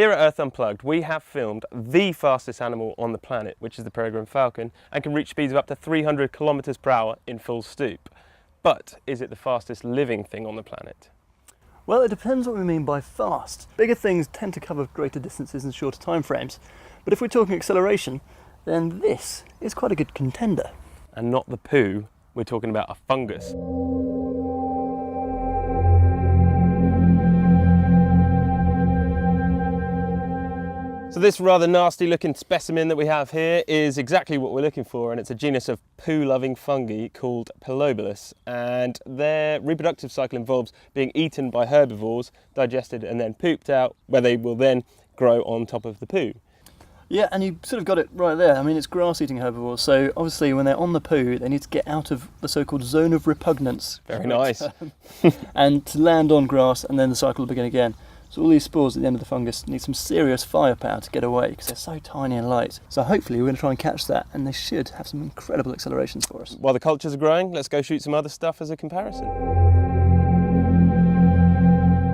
Here at Earth Unplugged, we have filmed the fastest animal on the planet, which is the peregrine falcon, and can reach speeds of up to 300 kilometers per hour in full stoop. But is it the fastest living thing on the planet? Well, it depends what we mean by fast. Bigger things tend to cover greater distances in shorter time frames. But if we're talking acceleration, then this is quite a good contender. And not the poo, we're talking about a fungus. So this rather nasty looking specimen that we have here is exactly what we're looking for, and it's a genus of poo-loving fungi called Pilobolus, and their reproductive cycle involves being eaten by herbivores, digested and then pooped out, where they will then grow on top of the poo. Yeah, and you sort of got it right there. I mean, it's grass-eating herbivores, so obviously when they're on the poo, they need to get out of the so-called zone of repugnance. Very nice. And to land on grass, and then the cycle will begin again. So all these spores at the end of the fungus need some serious firepower to get away because they're so tiny and light. So hopefully we're going to try and catch that, and they should have some incredible accelerations for us. While the cultures are growing, let's go shoot some other stuff as a comparison.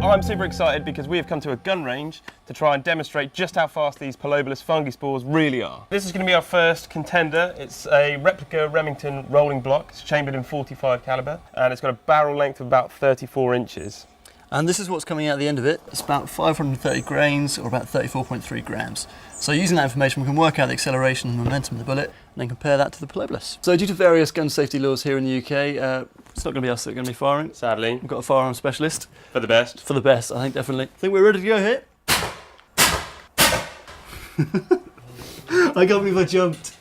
I'm super excited because we have come to a gun range to try and demonstrate just how fast these Pilobolus fungi spores really are. This is going to be our first contender. It's a replica Remington rolling block. It's chambered in .45 caliber, and it's got a barrel length of about 34 inches. And this is what's coming out at the end of it. It's about 530 grains, or about 34.3 grams. So using that information, we can work out the acceleration and momentum of the bullet, and then compare that to the Pilobolus. So due to various gun safety laws here in the UK, it's not going to be us that are going to be firing. Sadly. We've got a firearm specialist. For the best. For the best, I think, definitely. I think we're ready to go here. I can't believe I jumped.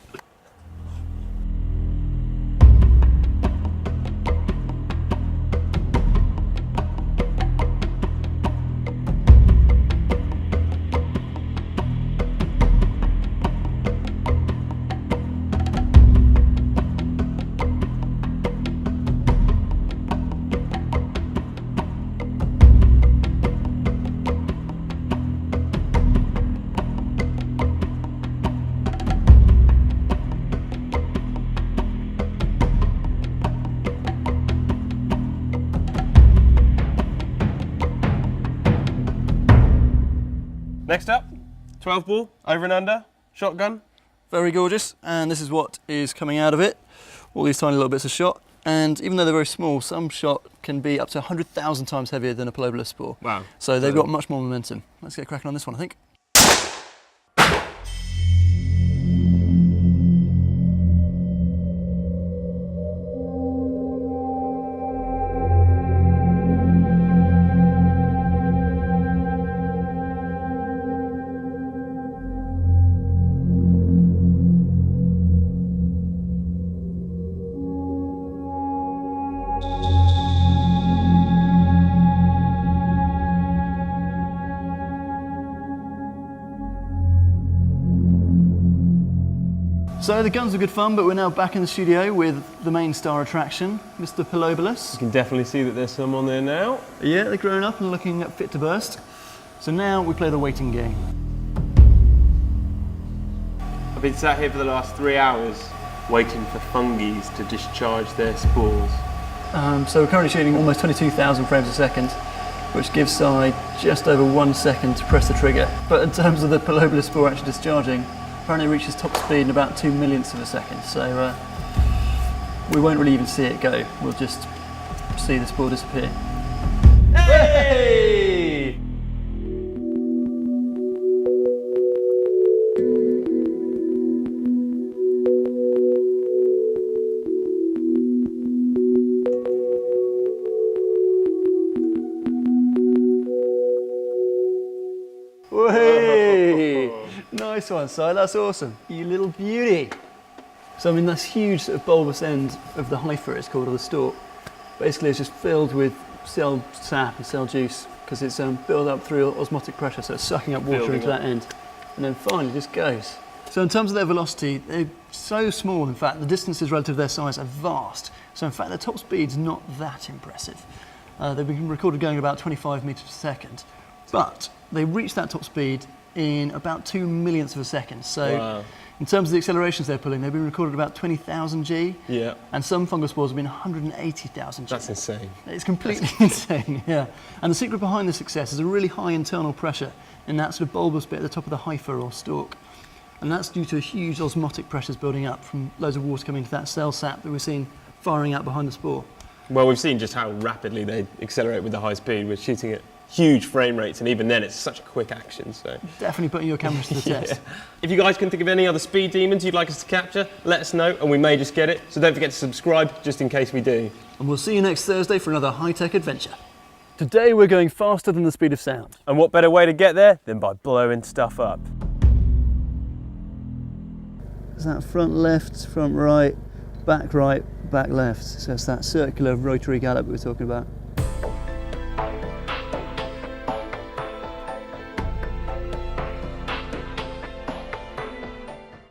Next up, 12 ball, over and under, shotgun. Very gorgeous, and this is what is coming out of it. All these tiny little bits of shot, and even though they're very small, some shot can be up to 100,000 times heavier than a Pilobolus spore. Wow. So they've got much more momentum. Let's get cracking on this one, I think. So the guns are good fun, but we're now back in the studio with the main star attraction, Mr. Pilobolus. You can definitely see that there's some on there now. Yeah, they're growing up and looking fit to burst. So now we play the waiting game. I've been sat here for the last 3 hours waiting for fungi to discharge their spores. So we're currently shooting almost 22,000 frames a second, which gives Si just over 1 second to press the trigger. But in terms of the Pilobolus spore actually discharging, apparently it reaches top speed in about 2 millionths of a second. So we won't really even see it go. We'll just see the spore disappear. Hey! Hey! Nice one, Si, that's awesome. You little beauty. So I mean, this huge sort of bulbous end of the hypha, it's called, or the stalk, basically it's just filled with cell sap and cell juice because it's built up through osmotic pressure, so it's sucking up water into that end, and then finally just goes. So in terms of their velocity, they're so small, in fact, the distances relative to their size are vast. So in fact, their top speed's not that impressive. They've been recorded going about 25 meters per second, but they reach that top speed in about 2 millionths of a second. So wow. In terms of the accelerations they're pulling, they've been recorded about 20,000 G, Yeah. and some fungus spores have been 180,000 G. That's insane. It's completely insane, yeah. And the secret behind the success is a really high internal pressure in that sort of bulbous bit at the top of the hypha or stalk. And that's due to huge osmotic pressures building up from loads of water coming into that cell sap that we're seeing firing out behind the spore. Well, we've seen just how rapidly they accelerate with the high speed. We're shooting at huge frame rates, and even then it's such a quick action. So Definitely putting your cameras to the yeah. test. If you guys can think of any other speed demons you'd like us to capture, let us know and we may just get it. So don't forget to subscribe just in case we do. And we'll see you next Thursday for another high-tech adventure. Today we're going faster than the speed of sound. And what better way to get there than by blowing stuff up? Is that front left, front right, back left. So it's that circular rotary gallop we were talking about.